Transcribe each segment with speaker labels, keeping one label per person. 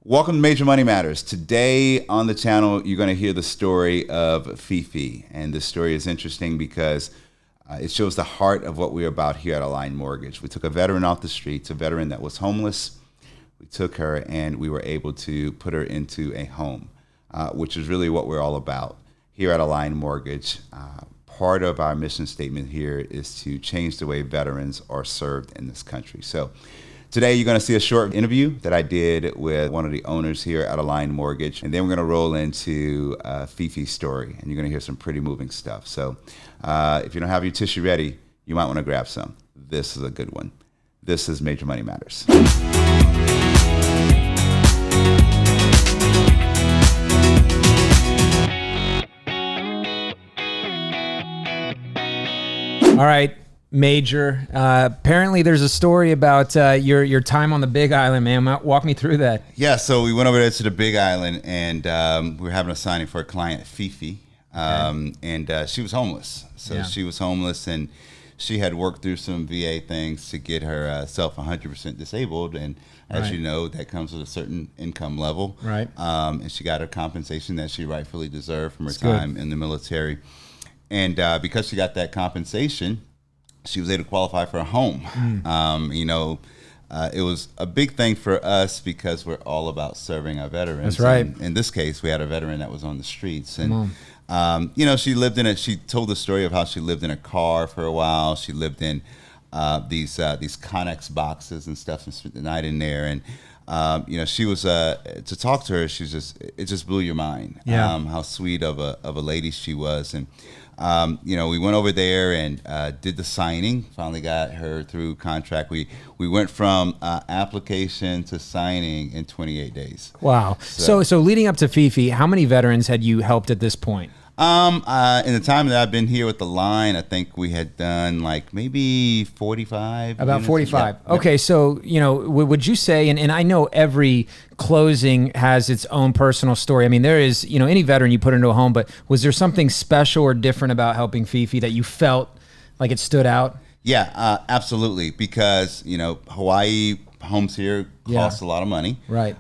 Speaker 1: Welcome to Major Money Matters. Today on the channel, you're going to hear the story of Fifi. And this story is interesting because it shows the heart of what we're about here at Align Mortgage. We took a veteran off the streets, a veteran that was homeless. We took her and we were able to put her into a home, which is really what we're all about here at Align Mortgage. Part of our mission statement here is to change the way veterans are served in this country. So today, you're going to see a short interview that I did with one of the owners here at Align Mortgage, and then we're going to roll into Fifi's story, and you're going to hear some pretty moving stuff. So if you don't have your tissue ready, you might want to grab some. This is a good one. This is Major Money Matters.
Speaker 2: All right. Major. Apparently, there's a story about your time on the Big Island, man. Walk me through that.
Speaker 1: Yeah, so we went over there to the Big Island, and we were having a signing for a client, Fifi, and she was homeless. So she was homeless, and she had worked through some VA things to get herself 100% disabled, and as you know, that comes with a certain income level.
Speaker 2: Right.
Speaker 1: And she got her compensation that she rightfully deserved from her time in the military. And because she got that compensation, she was able to qualify for a home. It was a big thing for us because we're all about serving our veterans.
Speaker 2: That's right.
Speaker 1: And in this case, we had a veteran that was on the streets. And, she lived in it. She told the story of how she lived in a car for a while. She lived in these Connex boxes and stuff and spent the night in there. And, she was, to talk to her, it just blew your mind. How sweet of a lady she was. And, we went over there and did the signing, finally got her through contract. We went from application to signing in 28 days.
Speaker 2: Wow. So leading up to Fifi, how many veterans had you helped at this point?
Speaker 1: In the time that I've been here with the line, I think we had done like maybe 45.
Speaker 2: About
Speaker 1: units.
Speaker 2: 45.
Speaker 1: Yeah.
Speaker 2: Okay, so, would you say, and I know every closing has its own personal story. I mean, there is, any veteran you put into a home, but was there something special or different about helping Fifi that you felt like it stood out?
Speaker 1: Yeah, absolutely. Because, Hawaii homes here cost a lot of money.
Speaker 2: Right.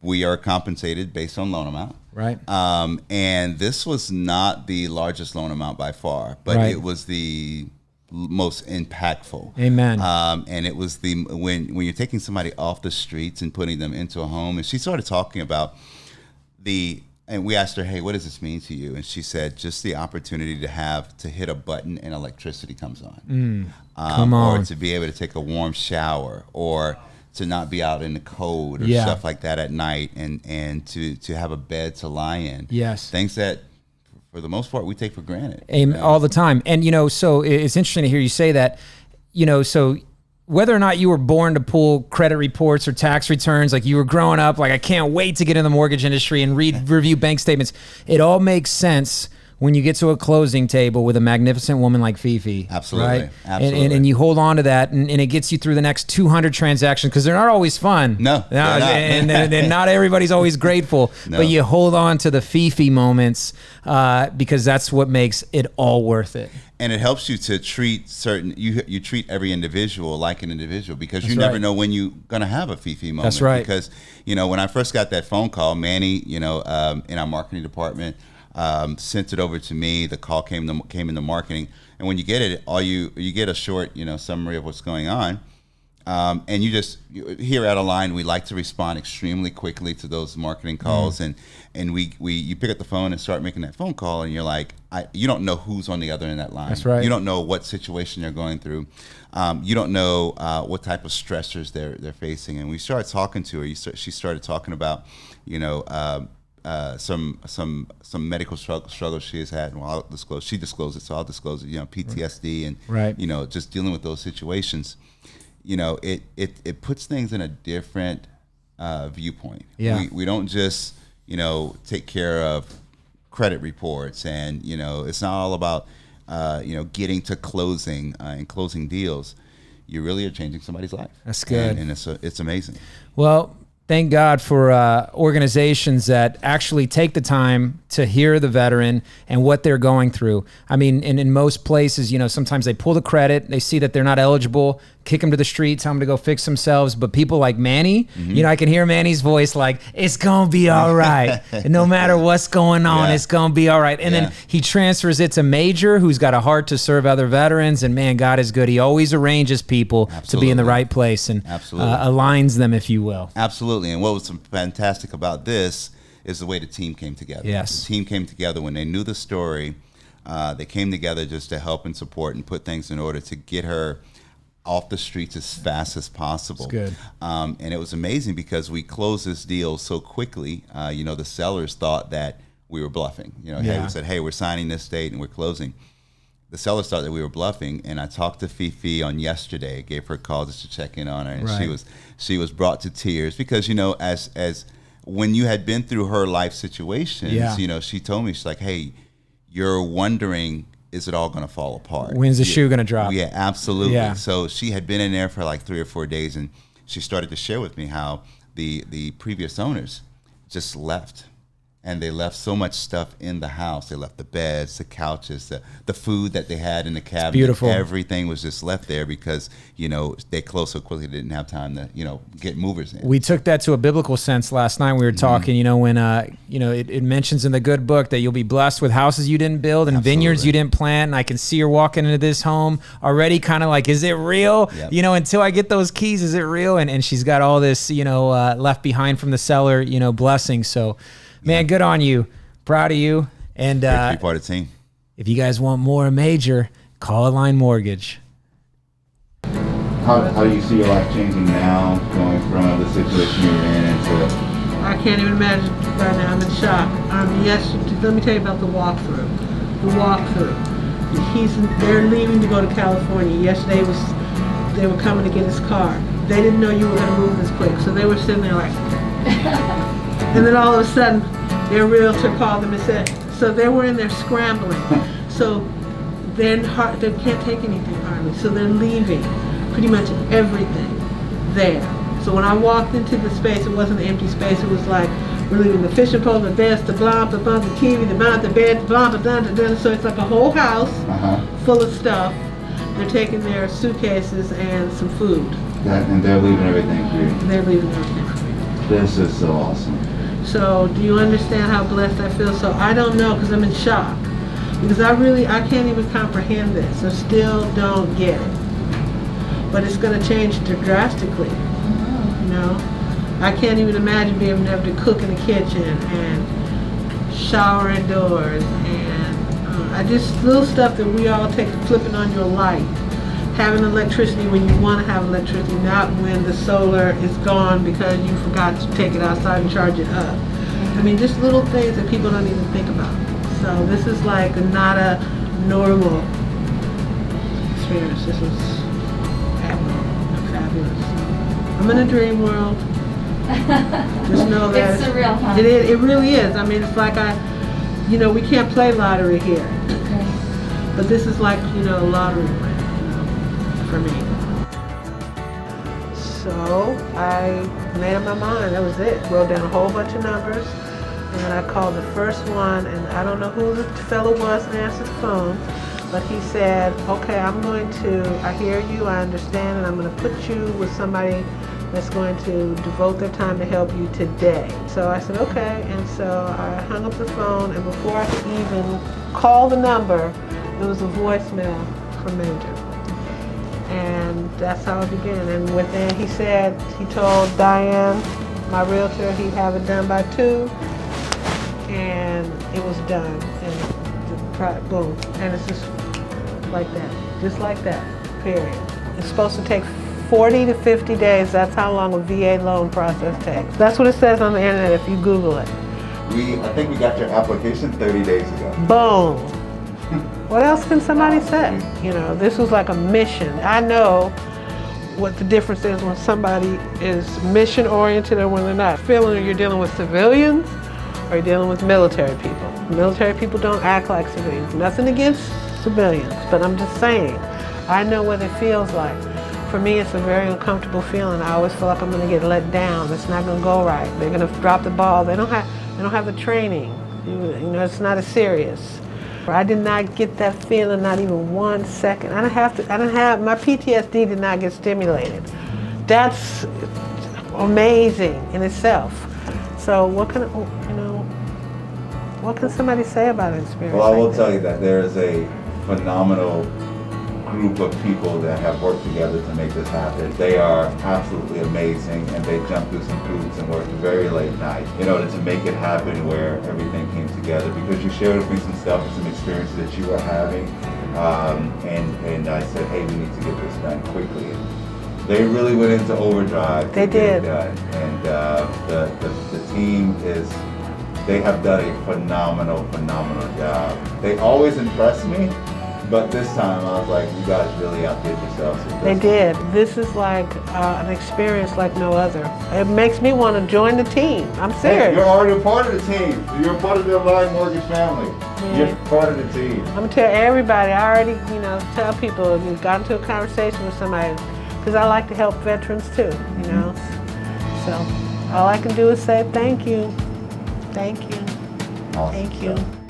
Speaker 1: We are compensated based on loan amount.
Speaker 2: Right.
Speaker 1: And this was not the largest loan amount by far, but it was the most impactful.
Speaker 2: Amen.
Speaker 1: And it was when you're taking somebody off the streets and putting them into a home, and she started talking about and we asked her, hey, what does this mean to you? And she said, just the opportunity to hit a button and electricity comes on.
Speaker 2: Come on.
Speaker 1: Or to be able to take a warm shower, or to not be out in the cold or stuff like that at night, and to have a bed to lie in.
Speaker 2: Yes.
Speaker 1: Things that, for the most part, we take for granted.
Speaker 2: All the time. And, so it's interesting to hear you say that, so whether or not you were born to pull credit reports or tax returns, like you were growing up, like I can't wait to get in the mortgage industry and review bank statements. It all makes sense when you get to a closing table with a magnificent woman like Fifi.
Speaker 1: Absolutely.
Speaker 2: Right?
Speaker 1: Absolutely.
Speaker 2: And you hold on to that, and it gets you through the next 200 transactions, because they're not always fun.
Speaker 1: No, they're not.
Speaker 2: And not everybody's always grateful.
Speaker 1: No.
Speaker 2: But you hold on to the Fifi moments because that's what makes it all worth it.
Speaker 1: And it helps you to treat you treat every individual like an individual, because you never know when you're going to have a Fifi moment.
Speaker 2: That's right.
Speaker 1: Because, when I first got that phone call, Manny, in our marketing department, sent it over to me. The call came into marketing, and when you get it, you get a short summary of what's going on, and here at Align, we like to respond extremely quickly to those marketing calls, and you pick up the phone and start making that phone call, and you're like, you don't know who's on the other end of that line.
Speaker 2: That's right.
Speaker 1: You don't know what situation they're going through. You don't know what type of stressors they're facing, and we started talking to her. She started talking about some medical struggles she has had. Well, I'll disclose. She disclosed it, so I'll disclose it. PTSD and just dealing with those situations. It puts things in a different viewpoint.
Speaker 2: Yeah.
Speaker 1: We don't just take care of credit reports, and it's not all about getting to closing and closing deals. You really are changing somebody's life.
Speaker 2: That's good,
Speaker 1: and it's amazing.
Speaker 2: Well, thank God for organizations that actually take the time to hear the veteran and what they're going through. I mean, in most places, sometimes they pull the credit, they see that they're not eligible kick them to the street, tell them to go fix themselves. But people like Manny, you know, I can hear Manny's voice like, it's going to be all right. And no matter what's going on, it's going to be all right. And then he transfers it to Major, who's got a heart to serve other veterans. And man, God is good. He always arranges people to be in the right place and aligns them, if you will.
Speaker 1: Absolutely. And what was fantastic about this is the way the team came together.
Speaker 2: Yes.
Speaker 1: The team came together when they knew the story. They came together just to help and support and put things in order to get her off the streets as fast as possible.
Speaker 2: That's good.
Speaker 1: And it was amazing because we closed this deal so quickly. You know, the sellers thought that we were bluffing. You know, hey, we said, hey, we're signing this date and we're closing. The sellers thought that we were bluffing, and I talked to Fifi on yesterday, gave her a call just to check in on her, and she was brought to tears because, you know, as when you had been through her life situations, you know, she told me, she's like, hey, you're wondering, is it all going to fall apart?
Speaker 2: When's the shoe going to drop?
Speaker 1: Yeah, absolutely.
Speaker 2: Yeah.
Speaker 1: So she had been in there for like 3 or 4 days, and she started to share with me how the previous owners just left. And they left so much stuff in the house. They left the beds, the couches, the food that they had in the cabinet.
Speaker 2: Beautiful.
Speaker 1: Everything was just left there because, you know, they closed so quickly they didn't have time to, you know, get movers in.
Speaker 2: We took that to a biblical sense last night. We were talking, you know, when, you know, it mentions in the good book that you'll be blessed with houses you didn't build and vineyards you didn't plant. And I can see her walking into this home already kind of like, is it real? Yep. You know, until I get those keys, is it real? And she's got all this, you know, left behind from the seller, you know, blessings. So, man, good on you. Proud of you. And
Speaker 1: Great to be part of the team.
Speaker 2: If you guys want more Major, call Align Mortgage.
Speaker 1: How do you see your life changing now, going from the situation you're in into...
Speaker 3: I can't even imagine right now. I'm in shock. Yes, let me tell you about the walkthrough. They're leaving to go to California. Yesterday they were coming to get his car. They didn't know you were going to move this quick, so they were sitting there like... And then all of a sudden, their realtor called them and said, so they were in there scrambling. So they can't take anything hardly. So they're leaving pretty much everything there. So when I walked into the space, it wasn't an empty space. It was like, we're leaving the fishing pole, the desk, the blah, the blah, the TV, the mount, the bed, the blah, the dun, the dun. So it's like a whole house full of stuff. They're taking their suitcases and some food.
Speaker 1: And they're leaving everything for you.
Speaker 3: They're leaving everything for you.
Speaker 1: This is so awesome.
Speaker 3: So do you understand how blessed I feel? So I don't know because I'm in shock. Because I can't even comprehend this. I still don't get it. But it's going to change drastically. You know? I can't even imagine being able to cook in the kitchen and shower indoors and just little stuff that we all take, flipping on your light. Having electricity when you want to have electricity, not when the solar is gone because you forgot to take it outside and charge it up. I mean, just little things that people don't even think about. So this is like not a normal experience. This is abnormal and fabulous. I'm in a dream world. Just know that
Speaker 4: it's surreal, huh?
Speaker 3: It really is. I mean, it's like we can't play lottery here. But this is like, a lottery win. For me. So I made up my mind. That was it. Wrote down a whole bunch of numbers, and I called the first one, and I don't know who the fellow was that answered the phone, but he said, okay, I hear you, I understand, and I'm going to put you with somebody that's going to devote their time to help you today. So I said, okay, and so I hung up the phone, and before I could even call the number, there was a voicemail from Major. And that's how it began. And within, he told Diane, my realtor, he'd have it done by 2, and it was done. And boom. And it's just like that, period. It's supposed to take 40 to 50 days. That's how long a VA loan process takes. That's what it says on the internet if you Google it.
Speaker 1: I think we got your application 30 days ago.
Speaker 3: Boom. What else can somebody say? This was like a mission. I know what the difference is when somebody is mission oriented and when they're not. Feeling you're dealing with civilians or you're dealing with military people. Military people don't act like civilians. Nothing against civilians, but I'm just saying, I know what it feels like. For me, it's a very uncomfortable feeling. I always feel like I'm gonna get let down. It's not gonna go right. They're gonna drop the ball. They don't have the training. It's not as serious. I did not get that feeling, not even 1 second. my PTSD did not get stimulated. That's amazing in itself. So what can somebody say about an experience?
Speaker 1: Well, I will
Speaker 3: like
Speaker 1: tell you that there is a phenomenal group of people that have worked together to make this happen. They are absolutely amazing, and they jumped through some hoops and worked very late night in order to make it happen where everything came together, because you shared with me some stuff and some experiences that you were having, and I said, hey, we need to get this done quickly. And they really went into overdrive.
Speaker 3: They did.
Speaker 1: Get it done. And the team they have done a phenomenal job. They always impress me, but this time I was like, you guys really outdid yourselves.
Speaker 3: They did. This is like an experience like no other. It makes me want to join the team. I'm serious.
Speaker 1: Hey, you're already a part of the team. You're a part of the Allied Mortgage family.
Speaker 3: Yeah.
Speaker 1: You're part of the team.
Speaker 3: I'm gonna tell everybody. I already, tell people if you've got into a conversation with somebody, because I like to help veterans too, So all I can do is say thank you. Thank you.
Speaker 1: Awesome
Speaker 3: Thank you.
Speaker 1: stuff.